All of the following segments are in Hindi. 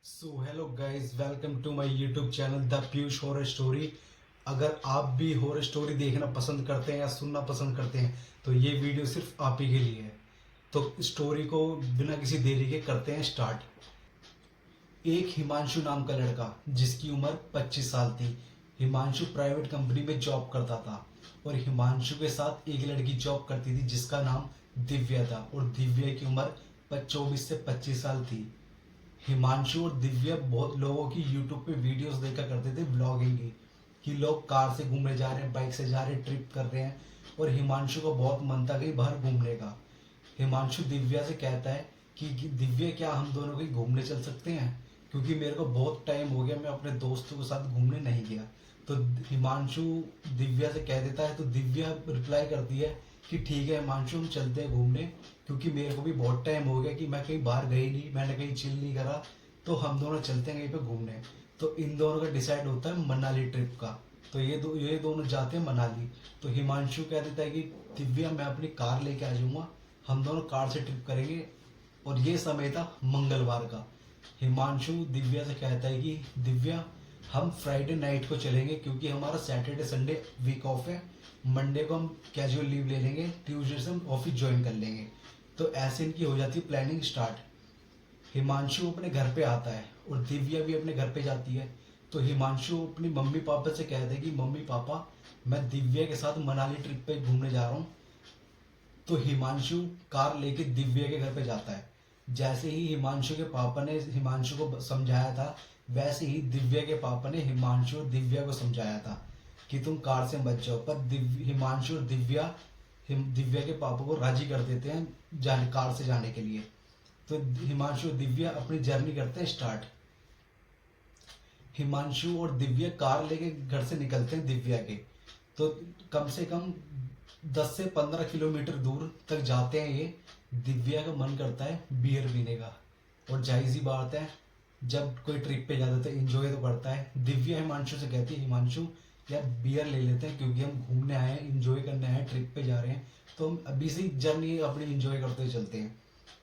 So hello guys, welcome to my YouTube channel the Piyush horror story. अगर आप भी हॉरर स्टोरी देखना पसंद करते हैं या सुनना पसंद करते हैं तो ये वीडियो सिर्फ आप ही के लिए है। तो स्टोरी को बिना किसी देरी के करते हैं स्टार्ट। एक हिमांशु नाम का लड़का जिसकी उम्र 25 साल थी। हिमांशु प्राइवेट कंपनी में जॉब करता था और हिमांशु के साथ एक लड़की जॉब करती थी जिसका नाम दिव्या था और दिव्या की उम्र 24 से 25 साल थी। हिमांशु और दिव्या बहुत लोगों की यूट्यूब पे वीडियोस देखा करते थे ब्लॉगिंग की, कि लोग कार से घूमने जा रहे हैं, बाइक से जा रहे हैं, ट्रिप कर रहे हैं। और हिमांशु को बहुत मन था कहीं बाहर घूमने का। हिमांशु दिव्या से कहता है कि दिव्या, क्या हम दोनों कहीं घूमने चल सकते हैं, क्योंकि मेरे को बहुत टाइम हो गया मैं अपने दोस्तों के साथ घूमने नहीं गया। तो हिमांशु दिव्या से कह देता है, तो दिव्या रिप्लाई करती है कि ठीक है हिमांशु, हम चलते हैं घूमने, क्योंकि मेरे को भी बहुत टाइम हो गया कि मैं कहीं बाहर गई नहीं, मैंने कहीं चिल नहीं करा, तो हम दोनों चलते हैं कहीं पे घूमने। तो इन दोनों का डिसाइड होता है मनाली ट्रिप का। तो ये दोनों जाते हैं मनाली। तो हिमांशु कह देता है कि दिव्या, मैं अपनी कार लेके आ जाऊंगा, हम दोनों कार से ट्रिप करेंगे। और ये समय था मंगलवार का। हिमांशु दिव्या से कहता है कि दिव्या, हम फ्राइडे नाइट को चलेंगे, क्योंकि हमारा सैटरडे संडे वीक ऑफ है। मंडे को हम कैजुअल लीव ले लेंगे, ट्यूसडे से हम ऑफिस ज्वाइन कर लेंगे। तो ऐसे इनकी हो जाती है प्लानिंग स्टार्ट। हिमांशु अपने घर पे आता है और दिव्या भी अपने घर पे जाती है। तो हिमांशु अपनी मम्मी पापा से कहते हैं कि मम्मी पापा, मैं दिव्या के साथ मनाली ट्रिप पे घूमने जा रहा हूँ। तो हिमांशु कार लेके दिव्या के घर पे जाता है। जैसे ही हिमांशु के पापा ने हिमांशु को समझाया था, वैसे ही दिव्या के पापा ने हिमांशु और दिव्या को समझाया था कि तुम कार से मत जाओ। पर हिमांशु और दिव्या के पापा को राजी कर देते हैं जाने कार से जाने के लिए। तो हिमांशु और दिव्या अपनी जर्नी करते हैं स्टार्ट। हिमांशु और दिव्या कार लेके घर से निकलते हैं दिव्या के। तो कम से कम 10 से 15 किलोमीटर दूर तक जाते हैं ये। दिव्या का मन करता है बियर पीने का, और जाहिर सी बात है, जब कोई ट्रिप पे जाता है तो एंजॉय तो करता है। दिव्या हिमांशु से कहती है, हिमांशु यार बियर ले लेते हैं, क्योंकि हम घूमने आए हैं, एंजॉय करने आए हैं, ट्रिप पे जा रहे हैं, तो हम अभी से जर्नी अपनी एंजॉय करते हुए चलते हैं।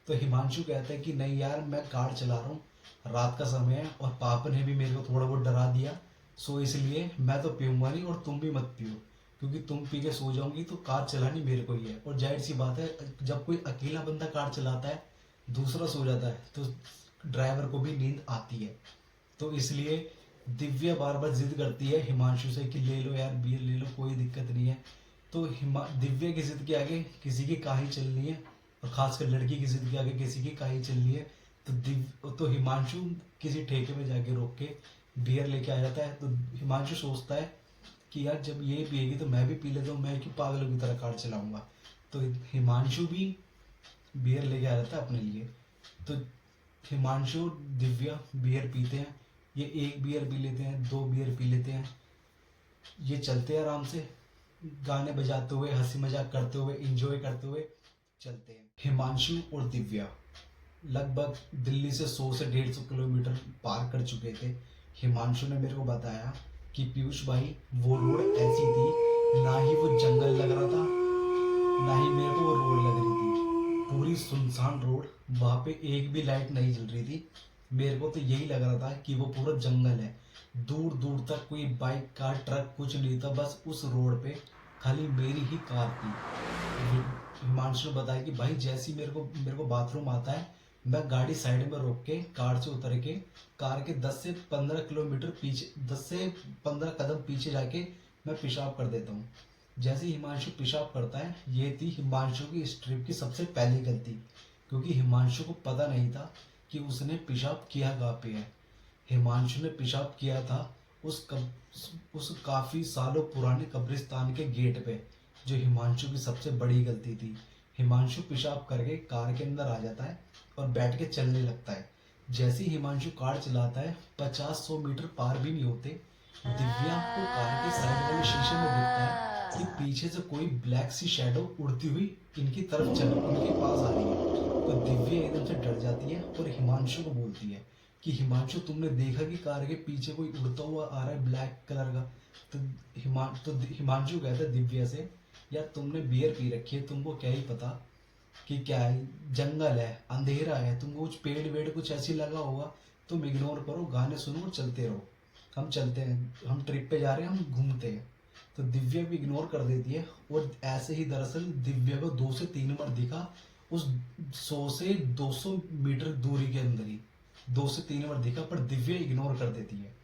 तो हिमांशु कहता है कि नहीं यार, मैं कार चला रहा हूँ, रात का समय है और पापा ने भी मेरे को थोड़ा बहुत डरा दिया, सो इसलिए मैं तो पीऊंगा नहीं और तुम भी मत पियो, क्योंकि तुम पी के सो जाओगी तो कार चलानी मेरे को ही है। और जाहिर सी बात है, जब कोई अकेला बंदा कार चलाता है, दूसरा सो जाता है, तो ड्राइवर को भी नींद आती है। तो इसलिए दिव्या बार बार जिद करती है हिमांशु से कि ले लो यार, बियर ले लो, कोई दिक्कत नहीं है। तो दिव्या की जिद के आगे किसी की काहे चलनी है, और खासकर लड़की की जिद के आगे किसी की काहे चलनी है। तो हिमांशु किसी ठेके में जाके रोक के बियर लेके आ जाता है। तो हिमांशु सोचता है कि यार, जब ये पिएगी तो मैं भी पी लेता हूँ, मैं क्यों पागलों की तरह कार चलाऊंगा। तो हिमांशु भी बियर लेके आ जाता है अपने लिए। तो हिमांशु दिव्या बियर पीते हैं। ये एक बियर पी लेते हैं, दो बियर पी लेते हैं, ये चलते हैं आराम से, गाने बजाते हुए, हंसी मजाक करते हुए, इंजॉय करते हुए चलते हैं। हिमांशु और दिव्या लगभग दिल्ली से 100 से 150 किलोमीटर पार कर चुके थे। हिमांशु ने मेरे को बताया कि पीयूष भाई, वो रोड ऐसी थी, ना ही वो जंगल लग रहा था, ना ही मेरे को वो रोड लग रही थी, पूरी सुनसान रोड, वहां पे एक भी लाइट नहीं जल रही थी। मेरे को तो यही लग रहा था कि वो पूरा जंगल है। दूर दूर तक कोई बाइक कार ट्रक कुछ नहीं था, बस उस रोड पे खाली मेरी ही कार थी। हिमांशु ने बताया कि भाई, जैसी मेरे को बाथरूम आता है, मैं गाड़ी साइड में रोक के कार से उतर के कार के 10 से 15 किलोमीटर पीछे, 10 से 15 कदम पीछे जाके मैं पेशाब कर देता हूँ। जैसे ही हिमांशु पेशाब करता है, ये थी हिमांशु की इस ट्रिप की सबसे पहली गलती, क्योंकि हिमांशु को पता नहीं था कि उसने पेशाब किया कहाँ पे है। हिमांशु ने पेशाब किया था उस काफी सालों पुराने कब्रिस्तान के गेट पे, जो हिमांशु की सबसे बड़ी गलती थी। हिमांशु पेशाब करके कार के अंदर आ जाता है और बैठ के चलने लगता है। जैसे ही हिमांशु कार चलाता है, 50-100 मीटर पार भी नहीं होते, दिव्या को कार के साइड वाले शीशे में दिखता है कि पीछे से कोई ब्लैक सी शैडो उड़ती हुई इनकी तरफ उनके पास आ रही है। तो दिव्या एकदम से डर जाती है और हिमांशु को बोलती है कि हिमांशु, तुमने देखा कि कार के पीछे कोई उड़ता हुआ आ रहा है ब्लैक कलर का। तो हिमांशु कहता है दिव्या से, यार तुमने बियर पी रखी है, तुमको क्या ही पता कि क्या है, जंगल है, अंधेरा है, तुमको कुछ पेड़ वेड़ कुछ ऐसी लगा होगा, तुम इग्नोर करो, गाने सुनो और चलते रहो, हम चलते हैं, हम ट्रिप पे जा रहे हैं, हम घूमते हैं। तो दिव्या भी इग्नोर कर देती है। और ऐसे ही दरअसल दिव्या को 2 से 3 बार दिखा, उस 100 से 200 मीटर दूरी के अंदर ही 2 से 3 बार दिखा, पर दिव्या इग्नोर कर देती है।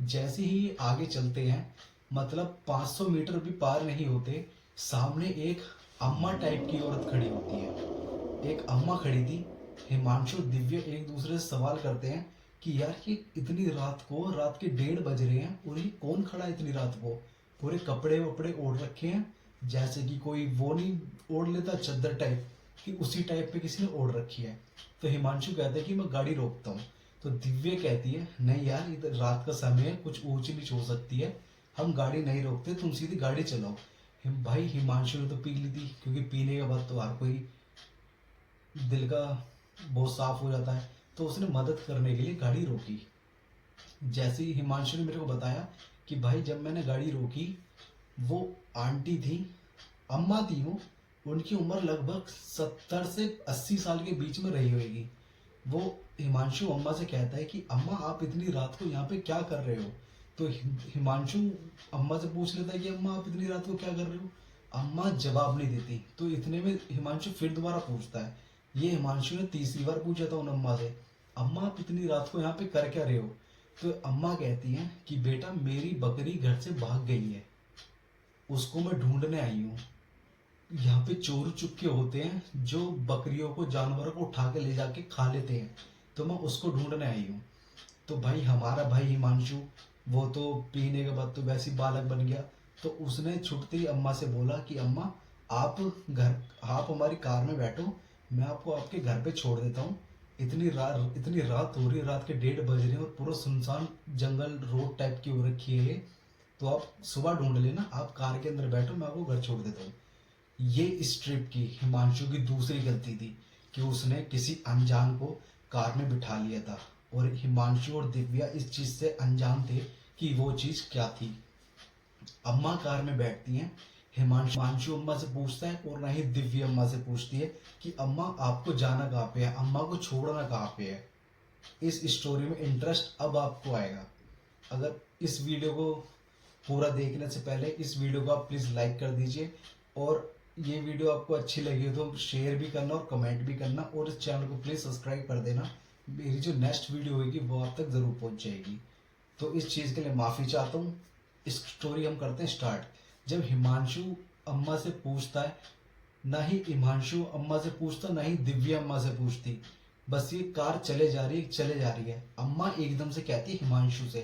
जैसे ही आगे चलते हैं, मतलब 500 मीटर भी पार नहीं होते, सामने एक अम्मा टाइप की औरत खड़ी होती है। एक अम्मा खड़ी थी। हिमांशु दिव्या एक दूसरे से सवाल करते हैं कि यार ये इतनी रात को, रात के 1:30 बज रहे हैं और ये कौन खड़ा है इतनी रात को, पूरे कपड़े वपड़े ओढ़ रखे हैं, जैसे कि कोई वो नहीं ओढ़ लेता चद्दर टाइप, कि उसी टाइप पे किसी ने ओढ़ रखी है। तो हिमांशु कहता है कि मैं गाड़ी रोकता हूँ। तो दिव्या कहती है नहीं यार, इधर रात का समय है, कुछ ऊंच नीच हो सकती है, हम गाड़ी नहीं रोकते, तुम सीधी गाड़ी चलाओ। भाई हिमांशु ने तो पी ली थी, क्योंकि पीने के बाद तो हर कोई दिल का बहुत साफ हो जाता है। तो उसने मदद करने के लिए गाड़ी रोकी। जैसे ही हिमांशु ने मेरे को बताया कि भाई जब मैंने गाड़ी रोकी, वो आंटी थी, अम्मा थी वो, उनकी उम्र लगभग 70 से 80 साल के बीच में रही होगी। वो हिमांशु अम्मा से कहता है कि अम्मा आप इतनी रात को यहाँ पे क्या कर रहे हो। तो हिमांशु अम्मा से पूछ लेता है कि अम्मा आप इतनी रात को क्या कर रहे हो। अम्मा जवाब नहीं देती। तो इतने में हिमांशु फिर दोबारा पूछता है। ये हिमांशु ने तीसरी बार पूछा था उन अम्मा से, अम्मा आप इतनी रात को यहाँ पे कर क्या रहे हो। तो अम्मा कहती हैं कि बेटा मेरी बकरी घर से भाग गई है, उसको मैं ढूंढने आई हूँ। यहाँ पे चोर चुपके होते हैं जो बकरियों को, जानवरों को उठा के ले जाके खा लेते हैं, तो मैं उसको ढूंढने आई हूँ। तो भाई हमारा भाई हिमांशु, वो तो पीने के बाद तो वैसे ही बालक बन गया। तो उसने छुटते ही अम्मा से बोला कि अम्मा आप हमारी कार में बैठो, मैं आपको आपके घर पे छोड़ देता हूँ। इतनी रात हो रही है, रात के 1:30 बज रहे हैं और पूरा सुनसान जंगल रोड टाइप की हो रखी है ये, तो आप सुबह ढूंढ लेना, आप कार के अंदर बैठो, मैं आपको घर छोड़ देता हूँ। ये इस ट्रिप की हिमांशु की दूसरी गलती थी कि उसने किसी अनजान को कार में बिठा लिया था, और हिमांशु और दिव्या इस चीज से अनजान थे कि वो चीज क्या थी। अम्मा कार में बैठती हैं, हिमांशु अम्मा से पूछता है और ना ही दिव्या अम्मा से पूछती है कि अम्मा आपको जाना कहाँ पे है, अम्मा को छोड़ना कहाँ पे है। इस स्टोरी में इंटरेस्ट अब आपको आएगा। अगर इस वीडियो को पूरा देखने से पहले इस वीडियो को आप प्लीज़ लाइक कर दीजिए, और ये वीडियो आपको अच्छी लगी हो तो शेयर भी करना और कमेंट भी करना, और इस चैनल को प्लीज़ सब्सक्राइब कर देना। मेरी जो नेक्स्ट वीडियो होगी वो आप तक ज़रूर पहुंच जाएगी। तो इस चीज़ के लिए माफ़ी चाहता हूँ। इस स्टोरी हम करते हैं स्टार्ट। जब हिमांशु अम्मा से पूछता है, ना ही हिमांशु अम्मा से पूछता, ना ही दिव्या अम्मा से पूछती, बस ये कार चले जा रही है। अम्मा एकदम से कहती है हिमांशु से,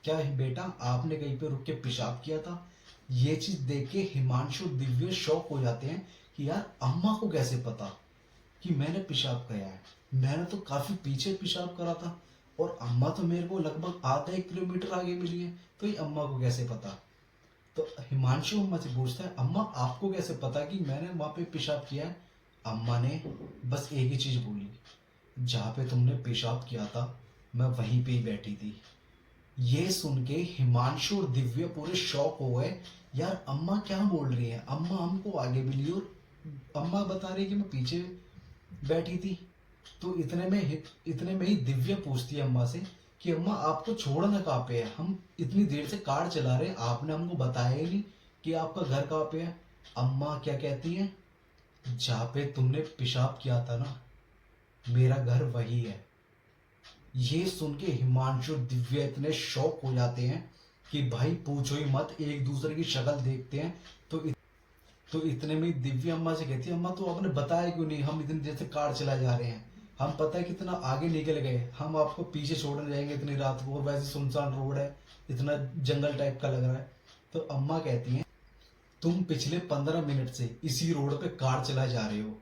क्या बेटा आपने कहीं पे रुक के पेशाब किया था। ये चीज देख के हिमांशु और दिव्या शॉक हो जाते हैं कि यार अम्मा को कैसे पता कि मैंने पेशाब किया है, मैंने तो काफी पीछे पेशाब करा था, और अम्मा तो मेरे को लगभग आधा 1 किलोमीटर आगे मिली है, तो ये अम्मा को कैसे पता। तो हिमांशु अम्मा से पूछता है, अम्मा आपको कैसे पता कि मैंने वहां पे पेशाब किया है। अम्मा ने बस एक ही चीज बोली, जहाँ पे तुमने पेशाब किया था मैं वहीं पे ही बैठी थी। ये सुन के हिमांशु और दिव्या पूरे शॉक हो गए, यार अम्मा क्या बोल रही है, अम्मा हमको आगे मिली और अम्मा बता रही है कि मैं पीछे बैठी थी। तो इतने में ही दिव्या पूछती है अम्मा से कि अम्मा आपको छोड़ना कहाँ पे है, हम इतनी देर से कार चला रहे हैं, आपने हमको बताया ही नहीं कि आपका घर कहाँ पे है। अम्मा क्या कहती है, जहाँ पे तुमने पेशाब किया था ना, मेरा घर वही है। ये सुन के हिमांशु और दिव्या इतने शॉक हो जाते हैं कि भाई पूछो ही मत, एक दूसरे की शक्ल देखते हैं। तो इतने में दिव्या अम्मा से कहती है, अम्मा तो आपने बताया क्यों नहीं, हम इतनी देर से कार चला जा रहे हैं, हम पता है कितना आगे निकल गए, हम आपको पीछे छोड़ने जाएंगे इतनी रात को, और वैसे सुनसान रोड है, इतना जंगल टाइप का लग रहा है। तो अम्मा कहती हैं, तुम पिछले 15 मिनट से इसी रोड पे कार चला जा रहे हो,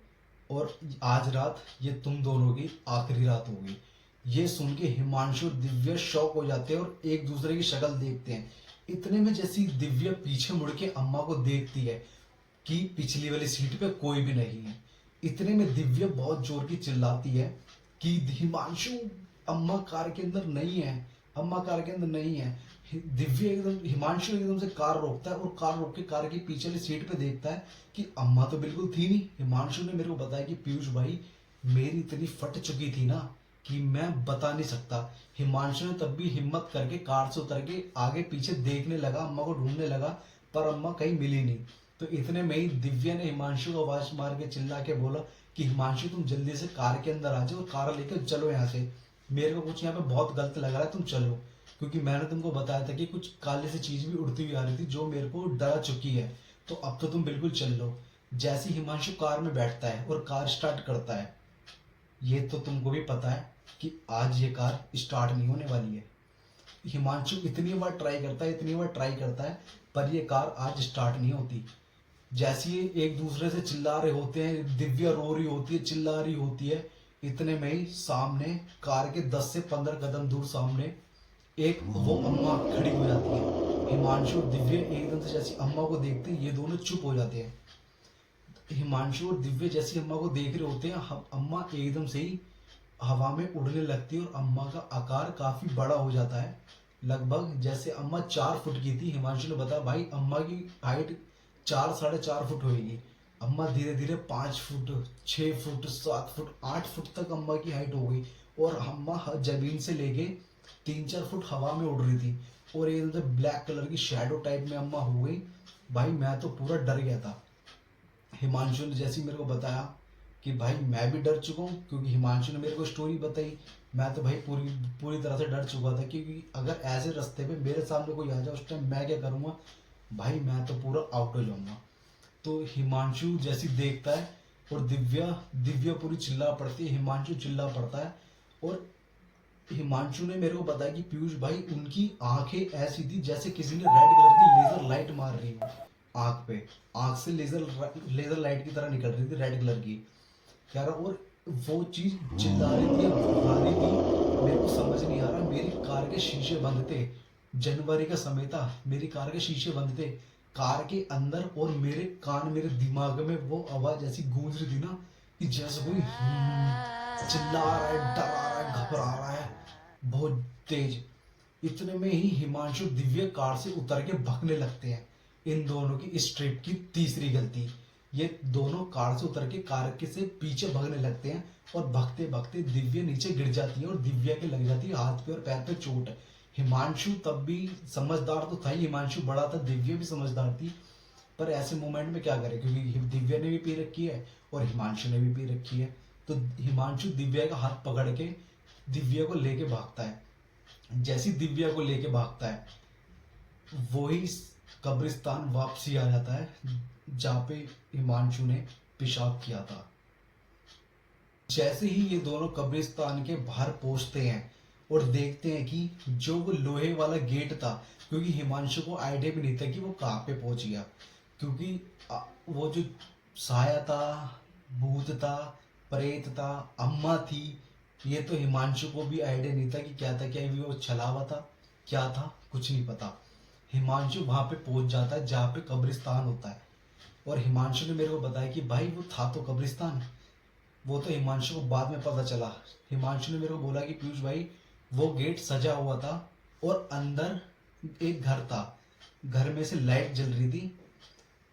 और आज रात ये तुम दोनों की आखिरी रात होगी। ये सुन के हिमांशु और दिव्या शॉक हो जाते हैं और एक दूसरे की शक्ल देखते हैं। इतने में जैसी दिव्या पीछे मुड़ के अम्मा को देखती है कि पिछली वाली सीट पे कोई भी नहीं है, इतने में दिव्या बहुत जोर की चिल्लाती है कि हिमांशु अम्मा कार के अंदर नहीं है, अम्मा कार के अंदर नहीं है। हिमांशु एकदम से कार रोकता है, और कार रोक के कार की पीछे वाली सीट पे देखता है कि अम्मा तो बिल्कुल थी नहीं। हिमांशु ने मेरे को बताया कि पीयूष भाई मेरी इतनी फट चुकी थी ना कि मैं बता नहीं सकता। हिमांशु ने तब भी हिम्मत करके कार से उतर के आगे पीछे देखने लगा, अम्मा को ढूंढने लगा, पर अम्मा कहीं मिली नहीं। तो इतने में ही दिव्या ने हिमांशु को आवाज मार के चिल्ला के बोला कि हिमांशु तुम जल्दी से कार के अंदर आ जाओ और कार लेकर चलो यहाँ से, मेरे को कुछ यहाँ पे बहुत गलत लग रहा है, तुम चलो। क्योंकि मैंने तुमको बताया था कि कुछ काले से चीज भी उड़ती हुई आ रही थी जो मेरे को डरा चुकी है, तो अब तो तुम बिल्कुल चल लो। जैसे ही हिमांशु कार में बैठता है और कार स्टार्ट करता है, ये तो तुमको भी पता है कि आज ये कार स्टार्ट नहीं होने वाली है। हिमांशु इतनी बार ट्राई करता है, इतनी बार ट्राई करता है, पर ये कार आज स्टार्ट नहीं होती। जैसे ही एक दूसरे से चिल्ला रहे होते हैं, दिव्या रो रही होती है, चिल्ला रही होती है, इतने में ही सामने कार के 10 से 15 कदम दूर सामने एक वो अम्मा खड़ी हो जाती है। हिमांशु और दिव्या एकदम से जैसी अम्मा को देखते हैं, ये दोनों चुप हो जाते हैं। हिमांशु और दिव्या जैसी अम्मा को देख रहे होते हैं, अम्मा एकदम से ही हवा में उड़ने लगती है और अम्मा का आकार काफी बड़ा हो जाता है। लगभग जैसे अम्मा 4 फुट की थी, हिमांशु ने बताया भाई अम्मा की हाइट 4 साढ़े 4 फुट होगी। अम्मा धीरे धीरे 5 फुट, 6 फुट, 7 फुट, 8 फुट तक अम्मा की हाइट हो गई और अम्मा जमीन से लेके 3-4 फुट हवा में उड़ रही थी और एकदम से ब्लैक कलर की शेडो टाइप में अम्मा हो गई। भाई मैं तो पूरा डर गया था। हिमांशु ने जैसे ही मेरे को बताया कि भाई मैं भी डर चुका हूँ, क्योंकि हिमांशु ने मेरे को स्टोरी बताई, मैं तो भाई पूरी पूरी तरह से डर चुका था। क्योंकि अगर ऐसे रास्ते पे मेरे सामने कोई आ जाए उस टाइम मैं क्या करूँगा, भाई मैं तो पूरा आउट हो जाऊंगा। तो हिमांशु जैसी देखता है और दिव्या दिव्या पूरी चिल्ला पड़ती है, हिमांशु चिल्ला पड़ता है। और हिमांशु ने मेरे को बताया कि पीयूष भाई उनकी आंखें ऐसी थी जैसे किसी ने रेड कलर की लेजर लाइट मार रही हो आंख पे, आंख से लेजर लेजर लाइट की तरह निकल रही थी रेड कलर की, कह रहा। और वो चीज चिल्ला रही थी, भगा रही थी, मेरे को समझ नहीं आ रहा। मेरी कार के शीशे बंद थे, जनवरी का समय था, मेरी कार के शीशे बंद थे, कार के अंदर और मेरे कान, मेरे दिमाग में वो आवाज ऐसी गूंज रही थी ना कि जैसे कोई चिल्ला रहा है, डरा रहा है, घबरा रहा है बहुत तेज। इतने में ही हिमांशु दिव्य कार से उतर के भगने लगते हैं। इन दोनों की इस ट्रिप की तीसरी गलती, ये दोनों कार से उतर के कार के से पीछे भगने लगते हैं और भगते भगते दिव्या नीचे गिर जाती है और दिव्या के लग जाती है हाथ पे और पैर पे चोट। हिमांशु तब भी समझदार तो था ही, हिमांशु बड़ा था, दिव्या भी समझदार थी, पर ऐसे मोमेंट में क्या करे, क्योंकि दिव्या ने भी पी रखी है और हिमांशु ने भी पी रखी है। तो हिमांशु दिव्या का हाथ पकड़ के दिव्या को लेके भागता है। जैसी दिव्या को लेके भागता है, वही कब्रिस्तान वापसी आ जाता है जहाँ पे हिमांशु ने पेशाब किया था। जैसे ही ये दोनों कब्रिस्तान के बाहर पहुंचते हैं और देखते हैं कि जो वो लोहे वाला गेट था, क्योंकि हिमांशु को आइडिया भी नहीं था कि वो कहाँ पे पहुंच गया, क्योंकि वो जो साया था, भूत था, प्रेत था, अम्मा थी, ये तो हिमांशु को भी आइडिया नहीं था कि क्या था, क्या वो छलावा था, क्या था, कुछ नहीं पता। हिमांशु वहां पे पहुंच जाता है जहाँ पे कब्रिस्तान होता है और हिमांशु ने मेरे को बताया कि भाई वो था तो कब्रिस्तान। वो तो हिमांशु को बाद में पता चला। हिमांशु ने मेरे को बोला कि पीयूष भाई वो गेट सजा हुआ था और अंदर एक घर था, घर में से लाइट जल रही थी,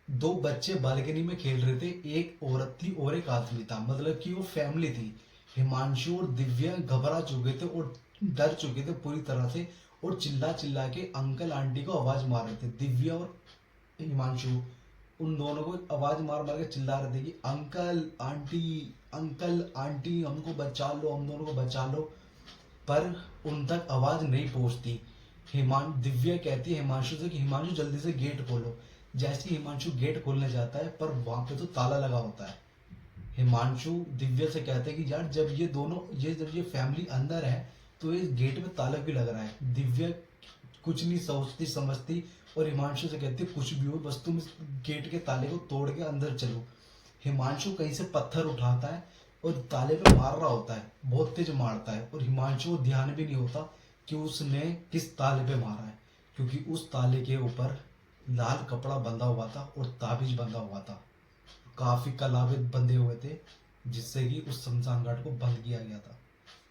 2 बच्चे बालकनी में खेल रहे थे, एक औरत थी और एक आदमी था, मतलब कि वो फैमिली थी। हिमांशु और दिव्या घबरा चुके थे और डर चुके थे पूरी तरह से और चिल्ला चिल्ला के अंकल आंटी को आवाज मार रहे थे। दिव्या और हिमांशु उन दोनों को आवाज मार मार के चिल्ला रहे थे कि अंकल आंटी, अंकल आंटी, हमको बचा लो, हम दोनों को बचा लो, पर उन तक आवाज नहीं पहुंचती। दिव्या कहती है हिमांशु से कि हिमांशु जल्दी से गेट खोलो। जैसे ही हिमांशु गेट खोलने जाता है, पर वहां पे तो ताला लगा होता है। हिमांशु दिव्या से कहते हैं कि यार जब ये फैमिली अंदर है तो इस गेट में ताला भी लग रहा है। दिव्या कुछ नहीं सोचती समझती और हिमांशु से कहती है कुछ भी हो, बस तुम इस गेट के ताले को तोड़ के अंदर चलो। हिमांशु कहीं से पत्थर उठाता है और ताले पे मार रहा होता है, बहुत तेज मारता है और हिमांशु को ध्यान भी नहीं होता कि उसने किस ताले पे मारा है, क्योंकि उस ताले के ऊपर लाल कपड़ा बंधा हुआ था और ताबीज बंधा हुआ था, काफी कलावे बंधे हुए थे, जिससे कि उस शमशान घाट को बंद किया गया था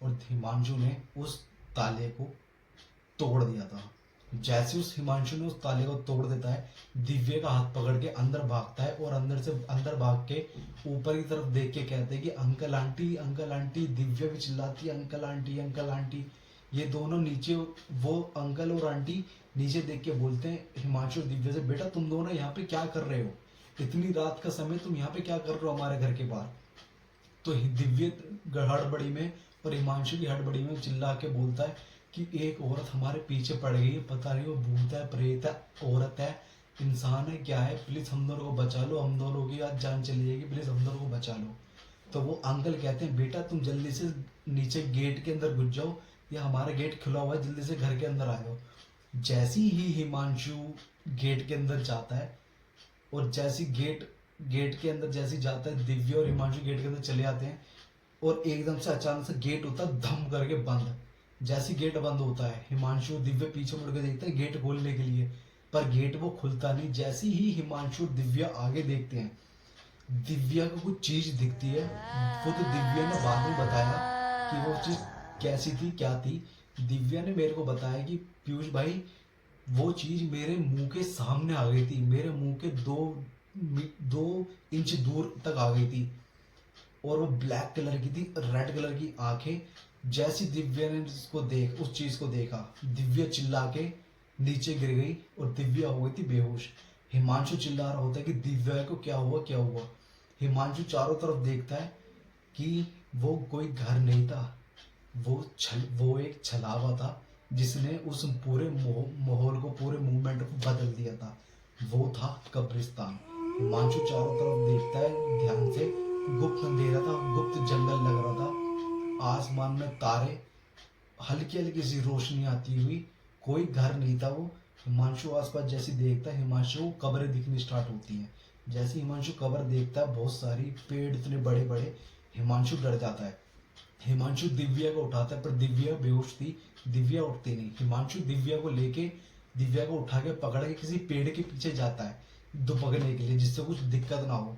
और हिमांशु ने उस ताले को तोड़ दिया था। जैसे उस हिमांशु ने उस ताले को तोड़ देता है, दिव्या का हाथ पकड़ के अंदर भागता है और अंदर भाग के ऊपर की तरफ देख के कहते हैं कि अंकल आंटी। दिव्या भी चिल्लाती है अंकल आंटी अंकल आंटी। ये दोनों नीचे, वो अंकल और आंटी नीचे देख के बोलते हैं हिमांशु और दिव्या से, बेटा तुम दोनों यहाँ पे क्या कर रहे हो, इतनी रात का समय तुम यहाँ पे क्या कर रहे हो हमारे घर के बाहर। तो दिव्य हड़बड़ी में और हिमांशु की हड़बड़ी में चिल्ला के बोलता है कि एक औरत हमारे पीछे पड़ गई है, पता नहीं वो भूत है, प्रेत है, औरत है, इंसान है, क्या है, प्लीज हम दोनों को बचा लो, हम दोनों की आज जान चली जाएगी, प्लीज हम दोनों को बचा लो। तो वो अंकल कहते हैं बेटा तुम जल्दी से नीचे गेट के अंदर घुस जाओ, या हमारा गेट खुला हुआ है, जल्दी से घर के अंदर आ जाओ। जैसी ही हिमांशु गेट के अंदर जाता है, और जैसी गेट के अंदर जैसी जाता है, दिव्या और हिमांशु गेट के अंदर चले आते हैं, और एकदम से अचानक से गेट होता है धम करके बंद। जैसी गेट बंद होता है, हिमांशु दिव्या पीछे मुड़ के देखते हैं गेट खोलने के लिए, पर गेट वो खुलता नहीं। जैसी ही हिमांशु दिव्या आगे देखते हैं, दिव्या को कुछ चीज दिखती है। वो तो दिव्या ने बाद में बताया कि वो चीज कैसी थी, क्या थी। दिव्या ने मेरे को बताया कि पीयूष भाई, वो चीज मेरे मुंह के सामने आ गई थी, मेरे मुंह के 2 इंच दूर तक आ गई थी, और वो ब्लैक कलर की थी, रेड कलर की आंखें। जैसी दिव्या ने उस चीज को देखा, दिव्या चिल्ला के नीचे गिर गई और दिव्या हो गई थी बेहोश। हिमांशु चिल्ला रहा होता है कि दिव्या को क्या हुआ क्या हुआ। हिमांशु चारों तरफ देखता है कि वो कोई घर नहीं था, वो एक छलावा था जिसने उस पूरे माहौल को, पूरे मूवमेंट को बदल दिया था। वो था कब्रिस्तान। हिमांशु चारों तरफ देखता है ध्यान से, गुप्त अंधेरा था, गुप्त जंगल लग रहा था, आसमान में तारे, हल्की हल्की सी रोशनी आती हुई, कोई घर नहीं था। वो हिमांशु आसपास जैसे देखता है, हिमांशु को कब्रें दिखनी स्टार्ट होती हैं। जैसे हिमांशु कब्र देखता है, बहुत सारी पेड़ इतने बड़े बड़े, हिमांशु डर जाता है। हिमांशु दिव्या को उठाता है, पर दिव्या बेहोश थी, दिव्या उठती नहीं। हिमांशु दिव्या को लेके, दिव्या को उठा के पकड़ के किसी पेड़ के पीछे जाता है दुबकने के लिए, जिससे कुछ दिक्कत ना हो।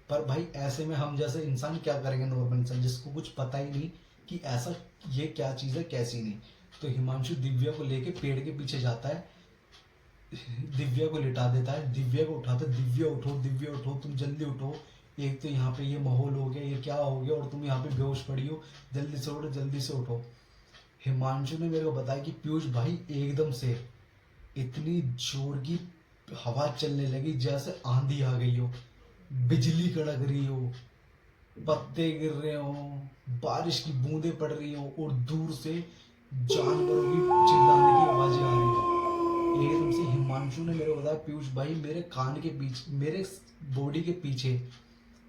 पर भाई ऐसे में हम जैसे इंसान क्या करेंगे, नॉर्मल इंसान जिसको कुछ पता ही नहीं कि ऐसा ये क्या चीज़ है कैसी नहीं। तो हिमांशु दिव्या को लेके पेड़ के पीछे जाता है, दिव्या को लिटा देता है, दिव्या को उठाता है, दिव्या उठो तुम जल्दी उठो, एक तो यहाँ पे ये माहौल हो गया, ये क्या हो गया, और तुम यहाँ पे बेहोश पड़ी हो, जल्दी से उठो जल्दी से उठो। हिमांशु ने मेरे को बताया कि पीयूष भाई एकदम से इतनी जोर की हवा चलने लगी जैसे आंधी आ गई हो, बिजली कड़क रही हो, पत्ते गिर रहे हो, बारिश की बूंदें पड़ रही हो, और दूर से जानवरों की चिल्लाने की आवाजें आ रही हो। एकदम से हिमांशु ने मेरे को बताया पीयूष भाई, मेरे कान के पीछे, मेरे बॉडी के पीछे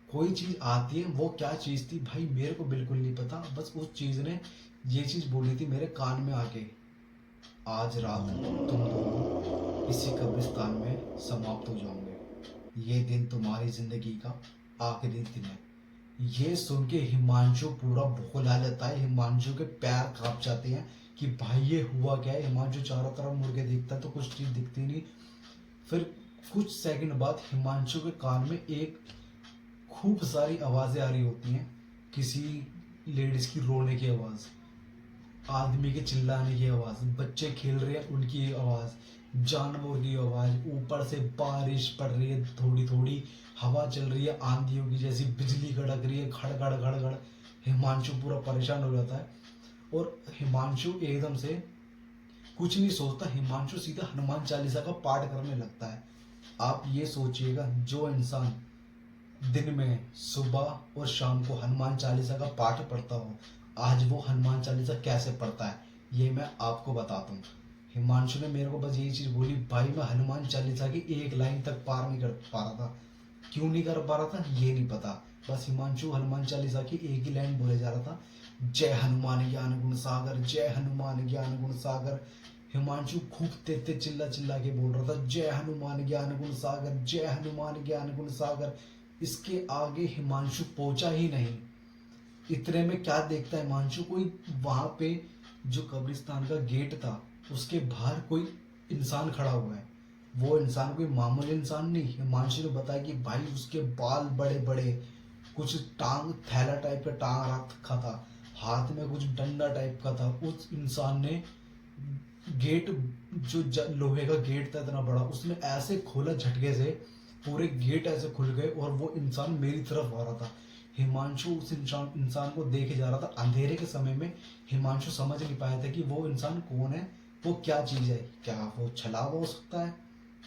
कोई चीज आती है, वो क्या चीज थी भाई मेरे को बिल्कुल नहीं पता, बस उस चीज ने ये चीज बोली थी मेरे कान में आके, आज रात तुम दोनों इसी कब्रिस्तान में समाप्त हो जाओगे, ये दिन तुम्हारी जिंदगी का आखिरी दिन है। ये सुन के हिमांशु पूरा भोला जाता है, हिमांशु के पैर कांप जाते हैं कि भाई ये हुआ क्या है। हिमांशु चारों तरफ मुड़ के देखता है तो कुछ चीज दिखती नहीं। फिर कुछ सेकंड बाद हिमांशु के कान में एक खूब सारी आवाजें आ रही होती हैं, किसी लेडीज की रोने की आवाज, आदमी के चिल्लाने की आवाज, बच्चे खेल रहे हैं उनकी आवाज, जानवर की आवाज, ऊपर से बारिश पड़ रही है, थोड़ी थोड़ी हवा चल रही है, आंधियों की जैसी, बिजली कड़क रही है, खड़खड़ खड़खड़। हिमांशु पूरा परेशान हो जाता है, और हिमांशु एकदम से कुछ नहीं सोचता, हिमांशु सीधा हनुमान चालीसा का पाठ करने लगता है। आप ये सोचिएगा, जो इंसान दिन में सुबह और शाम को हनुमान चालीसा का पाठ पढ़ता हो, आज वो हनुमान चालीसा कैसे पढ़ता है ये मैं आपको बताता हूँ। हिमांशु ने मेरे को बस यही चीज बोली, भाई मैं हनुमान चालीसा की एक लाइन तक पार नहीं कर पा रहा था। क्यों नहीं कर पा रहा था ये नहीं पता, बस हिमांशु हनुमान चालीसा की एक ही लाइन बोले जा रहा था, जय हनुमान ज्ञान गुण सागर, जय हनुमान ज्ञान गुण सागर। हिमांशु खूब तेज चिल्ला चिल्ला के बोल रहा था, जय हनुमान ज्ञान गुण सागर, जय हनुमान ज्ञान गुण सागर। इसके आगे हिमांशु पहुंचा ही नहीं। इतने में क्या देखता है हिमांशु, कोई वहां पे जो कब्रिस्तान का गेट था उसके बाहर कोई इंसान खड़ा हुआ है। वो इंसान कोई मामूली इंसान नहीं, हिमांशु ने बताया कि भाई उसके बाल बड़े बड़े, कुछ टांग थैला टाइप का टांग रखा था, हाथ में कुछ डंडा टाइप का था। उस इंसान ने गेट जो लोहे का गेट था इतना बड़ा, उसने ऐसे खोला झटके से, पूरे गेट ऐसे खुल गए और वो इंसान मेरी तरफ आ रहा था। हिमांशु उस इंसान इंसान को देखे जा रहा था अंधेरे के समय में। हिमांशु समझ नहीं पाया था कि वो इंसान कौन है, वो क्या चीज़ है। क्या वो छलावा हो सकता है,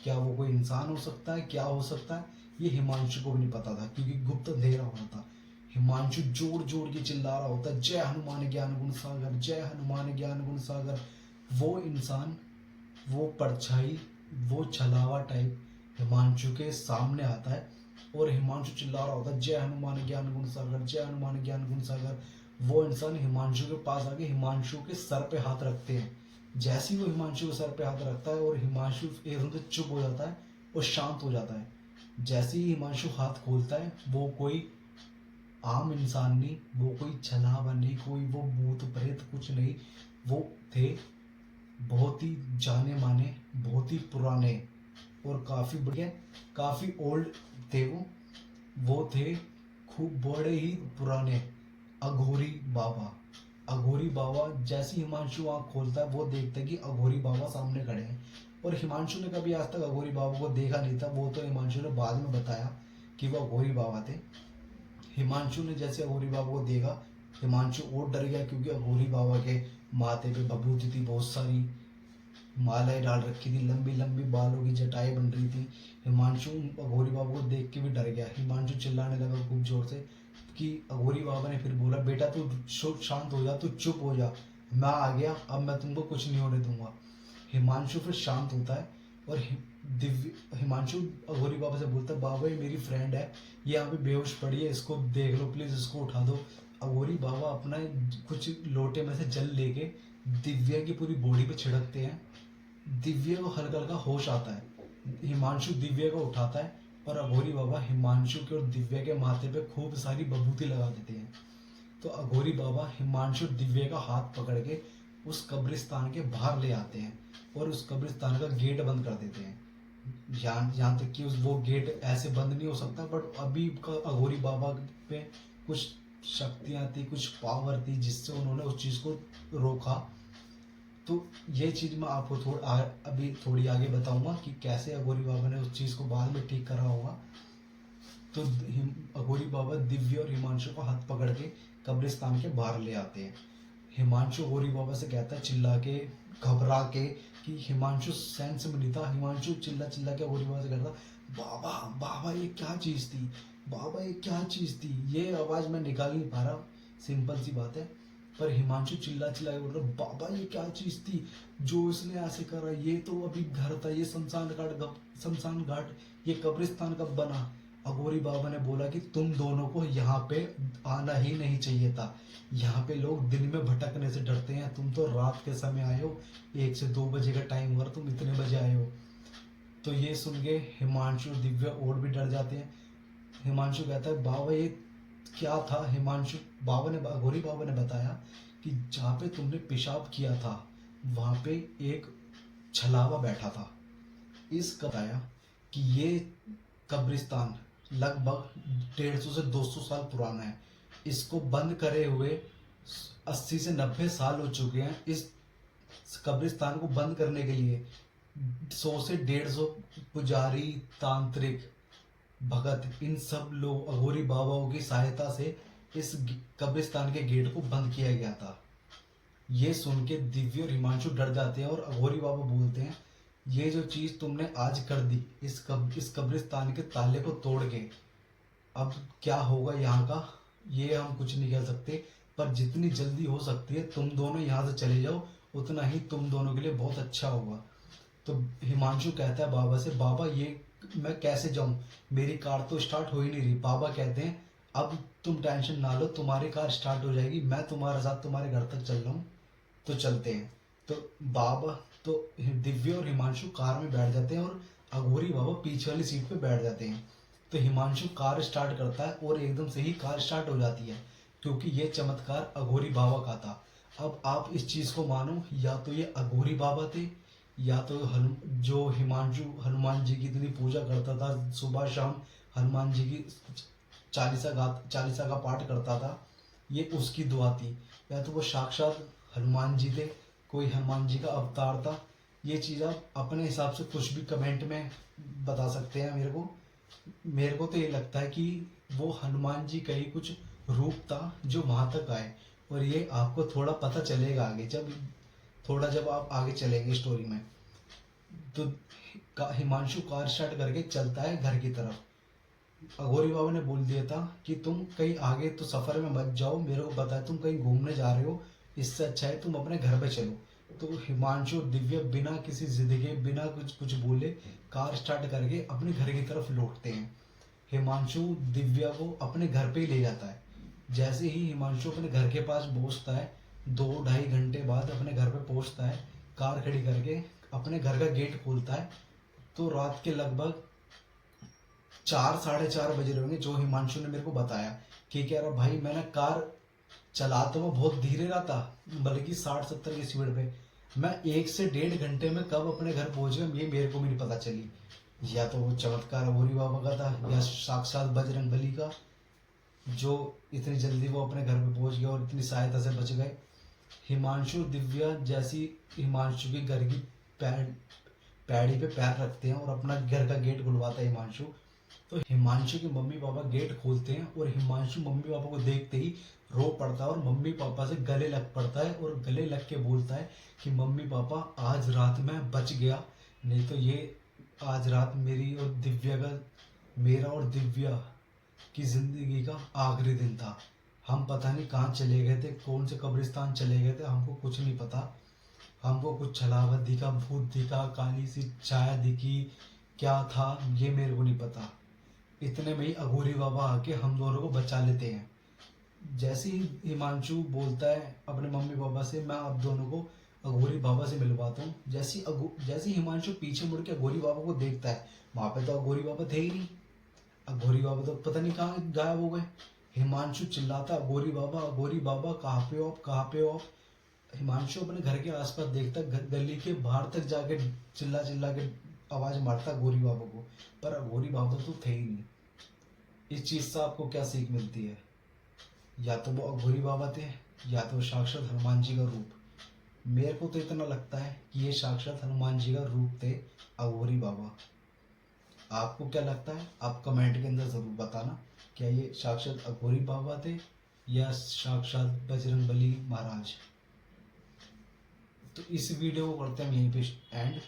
क्या वो कोई इंसान हो सकता है, क्या हो सकता है, ये हिमांशु को भी नहीं पता था क्योंकि गुप्त अंधेरा हो रहा था। हिमांशु जोर जोर के चिल्ला रहा होता, जय हनुमान ज्ञान गुण सागर, जय हनुमान ज्ञान गुण सागर। वो इंसान, वो परछाई, वो छलावा टाइप हिमांशु के सामने आता है और हिमांशु चिल्ला रहा होता है, जय हनुमान ज्ञान गुण सागर, जय हनुमान ज्ञान गुण सागर। वो इंसान हिमांशु के पास आके हिमांशु के सर पे हाथ रखते हैं। जैसे ही वो हिमांशु के सर पे हाथ रखता है और हिमांशु एकदम से चुप हो जाता है और शांत हो जाता है। जैसे ही हिमांशु हाथ खोलता है, वो कोई आम इंसान नहीं, वो कोई छलावा नहीं, कोई वो भूत प्रेत कुछ नहीं। वो थे बहुत ही जाने माने, बहुत ही पुराने और काफ़ी बढ़िया, काफ़ी ओल्ड थे वो थे खूब बड़े ही पुराने अघोरी बाबा। अघोरी बाबा जैसे ही हिमांशु आँख खोलता है, वो देखता है कि अघोरी बाबा सामने खड़े हैं। और हिमांशु ने कभी आज तक अघोरी बाबा को देखा नहीं था, वो तो हिमांशु ने बाद में बताया कि वो अघोरी बाबा थे। हिमांशु ने जैसे अघोरी बाबा को देखा, हिमांशु और डर गया क्योंकि अघोरी बाबा के माथे पे बभूति थी, बहुत सारी मालाएं डाल रखी थी, लंबी लंबी बालों की जटाएं बन रही थी। हिमांशु अघोरी बाबा को देख के भी डर गया। हिमांशु चिल्लाने लगा खूब जोर से कि अघोरी बाबा ने फिर बोला, बेटा तू शांत हो जा, तू चुप हो जा, मैं आ गया, अब मैं तुमको कुछ नहीं होने दूंगा। हिमांशु फिर शांत होता है और दिव्य हिमांशु अघोरी बाबा से बोलता है, बाबा ये मेरी फ्रेंड है, ये यहाँ पे बेहोश पड़ी है, इसको देख लो प्लीज, इसको उठा दो। अघोरी बाबा अपना कुछ लोटे में से जल लेके दिव्या की पूरी बॉडी पे छिड़कते हैं। दिव्या को हल्का हल्का होश आता है। हिमांशु दिव्या को उठाता है और अघोरी बाबा हिमांशु के और दिव्या के माथे पे खूब सारी बभूति लगा देते हैं। तो अघोरी बाबा हिमांशु दिव्या का हाथ पकड़ के उस कब्रिस्तान के बाहर ले आते हैं और उस कब्रिस्तान का गेट बंद कर देते हैं। यहाँ तक कि वो गेट ऐसे बंद नहीं हो सकता, बट अभी का अघोरी बाबा पे कुछ शक्तियाँ थी, कुछ पावर थी, जिससे उन्होंने उस चीज़ को रोका। तो ये चीज़ मैं आपको अभी थोड़ी आगे बताऊंगा कि कैसे अघोरी बाबा ने उस चीज़ को बाद में ठीक करा होगा। तो अघोरी बाबा दिव्य और हिमांशु को हाथ पकड़ के कब्रिस्तान के बाहर ले आते हैं। हिमांशु अघोरी बाबा से कहता है चिल्ला के, घबरा के, कि हिमांशु सेंस में नहीं था। हिमांशु चिल्ला चिल्ला के अघोरी बाबा से कहता, बाबा बाबा ये क्या चीज़ थी, बाबा ये क्या चीज़ थी, ये आवाज़ मैं निकाल नहीं पा रहा, सिंपल सी बात है। पर हिमांशु चिल्ला चिल्ला के बोल रहा, बाबा ये क्या चीज़ थी जो इसने ऐसे करा, ये तो अभी घर था, ये शमशान घाट, ये कब्रिस्तान कब बना। अघोरी बाबा ने बोला कि तुम दोनों को यहाँ पे आना ही नहीं चाहिए था, यहाँ पे लोग दिन में भटकने से डरते हैं, तुम तो रात के समय आए हो, 1 से 2 बजे का टाइम हुआ, तुम इतने बजे आए हो। तो ये सुन के हिमांशु और दिव्या और भी डर जाते हैं। हिमांशु कहता है, बाबा ये क्या था। हिमांशु अघोरी बाबा ने बताया कि जहाँ पे तुमने पेशाब किया था वहाँ पे एक छलावा बैठा था। बताया कि ये कब्रिस्तान लगभग 150 से 200 साल पुराना है, इसको बंद करे हुए 80 से 90 साल हो चुके हैं। इस कब्रिस्तान को बंद करने के लिए 100 से 150 पुजारी, तांत्रिक, भगत, इन सब लोग अघोरी बाबाओं की सहायता से इस कब्रिस्तान के गेट को बंद किया गया था। ये सुन के दिव्य और हिमांशु डर जाते हैं और अघोरी बाबा बोलते हैं, ये जो चीज़ तुमने आज कर दी, इस कब्रिस्तान के ताले को तोड़ के, अब क्या होगा यहाँ का ये हम कुछ नहीं कह सकते, पर जितनी जल्दी हो सकती है तुम दोनों यहाँ से चले जाओ, उतना ही तुम दोनों के लिए बहुत अच्छा होगा। तो हिमांशु कहता है बाबा से, बाबा ये मैं कैसे जाऊं, मेरी कार तो स्टार्ट हो ही नहीं रही। बाबा कहते हैं, अब तुम टेंशन ना लो, तुम्हारी कार स्टार्ट हो जाएगी, मैं तुम्हारे साथ तुम्हारे घर तक चल रहा हूँ, तो चलते हैं। तो दिव्य और हिमांशु कार में बैठ जाते हैं और अघोरी बाबा पीछे वाली सीट पे बैठ जाते हैं। तो हिमांशु कार स्टार्ट करता है और एकदम से ही कार स्टार्ट हो जाती है, क्योंकि ये चमत्कार अघोरी बाबा का था। अब आप इस चीज़ को मानो, या तो ये अघोरी बाबा थे, या तो जो हिमांशु हनुमान जी की इतनी पूजा करता था, सुबह शाम हनुमान जी की चालीसा का पाठ करता था, ये उसकी दुआ थी, या तो वो साक्षात हनुमान जी थे, कोई हनुमान जी का अवतार था। ये चीज़ आप अपने हिसाब से कुछ भी कमेंट में बता सकते हैं मेरे को तो ये लगता है कि वो हनुमान जी का ही कुछ रूप था जो वहां तक आए। और ये आपको थोड़ा पता चलेगा आगे, जब आप आगे चलेंगे स्टोरी में। तो हिमांशु कार स्टार्ट करके चलता है घर की तरफ। अघोरी बाबा ने बोल दिया था कि तुम कहीं आगे तो सफर में मत जाओ, मेरे को पता है तुम कहीं घूमने जा रहे हो, इससे अच्छा है तुम अपने घर पे चलो। तो हिमांशु और दिव्या बिना किसी जिद के, बिना कुछ कुछ बोले कार स्टार्ट करके अपने घर की तरफ लौटते हैं। हिमांशु दिव्या को अपने घर पे ही ले जाता है। जैसे ही हिमांशु अपने घर के पास पहुंचता है, 2-2.5 घंटे बाद अपने घर पे पहुंचता है, कार खड़ी करके अपने घर का गेट खोलता है। तो रात के लगभग 4-4:30 बज रहे होंगे, जो हिमांशु ने मेरे को बताया कि कह रहा भाई मैंने कार चला तो मैं बहुत धीरे रहा था, बल्कि 60-70 की स्पीड पे। मैं 1 से 1.5 घंटे में कब अपने घर पहुंच गया ये मेरे को भी नहीं पता चली। या तो वो चमत्कार अघोरी बाबा का था या साक्षात बजरंग बली का, जो इतनी जल्दी वो अपने घर पे पहुंच गया और इतनी सहायता से बच गए। हिमांशु दिव्या जैसी हिमांशु के घर की पैड़ी पे पैर रखते हैं और अपना घर का गेट खुलवाता है हिमांशु, तो हिमांशु के मम्मी पापा गेट खोलते हैं और हिमांशु मम्मी पापा को देखते ही रो पड़ता है और मम्मी पापा से गले लग पड़ता है और गले लग के बोलता है कि मम्मी पापा आज रात में बच गया, नहीं तो ये आज रात मेरा और दिव्या की जिंदगी का आखिरी दिन था। हम पता नहीं कहाँ चले गए थे, कौन से कब्रिस्तान चले गए थे, हमको कुछ नहीं पता। हमको कुछ छलावा दिखा, भूत दिखा, काली सी छाया दिखी, क्या था ये मेरे को नहीं पता। इतने में ही अघोरी बाबा आके हम दोनों को बचा लेते हैं। जैसे ही हिमांशु बोलता है अपने मम्मी पापा से मैं आप दोनों को अघोरी बाबा से मिलवाता हूँ, जैसे ही हिमांशु पीछे मुड़ के अघोरी बाबा को देखता है, वहां पे तो अघोरी बाबा थे ही नहीं। अघोरी बाबा तो पता नहीं कहाँ गायब हो गए। हिमांशु चिल्लाता अघोरी बाबा कहाँ पे हो आप, कहाँ पे हो आप। हिमांशु अपने घर के आसपास देखता, गली के बाहर तक जाके चिल्ला चिल्ला के आवाज मारता अघोरी बाबा को, पर अघोरी बाबा तो थे ही नहीं। इस चीज से आपको क्या सीख मिलती है? या तो वो अघोरी बाबा थे या तो साक्षात हनुमान जी का रूप। मेरे को तो इतना लगता है कि ये साक्षात हनुमान जी का रूप थे अघोरी बाबा। आपको क्या लगता है? आप कमेंट के अंदर जरूर बताना, क्या ये साक्षात अघोरी बाबा थे या साक्षात बजरंग बली महाराज। तो इस वीडियो को करते हैं यहीं पे एंड।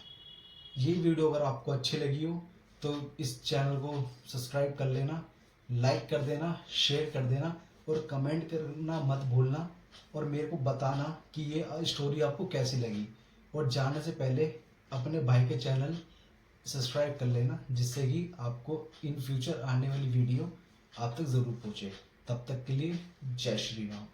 ये वीडियो अगर आपको अच्छी लगी हो तो इस चैनल को सब्सक्राइब कर लेना, लाइक कर देना, शेयर कर देना और कमेंट करना मत भूलना। और मेरे को बताना कि ये स्टोरी आपको कैसी लगी। और जाने से पहले अपने भाई के चैनल सब्सक्राइब कर लेना, जिससे कि आपको इन फ्यूचर आने वाली वीडियो आप तक ज़रूर पहुँचे। तब तक के लिए जय श्री राम।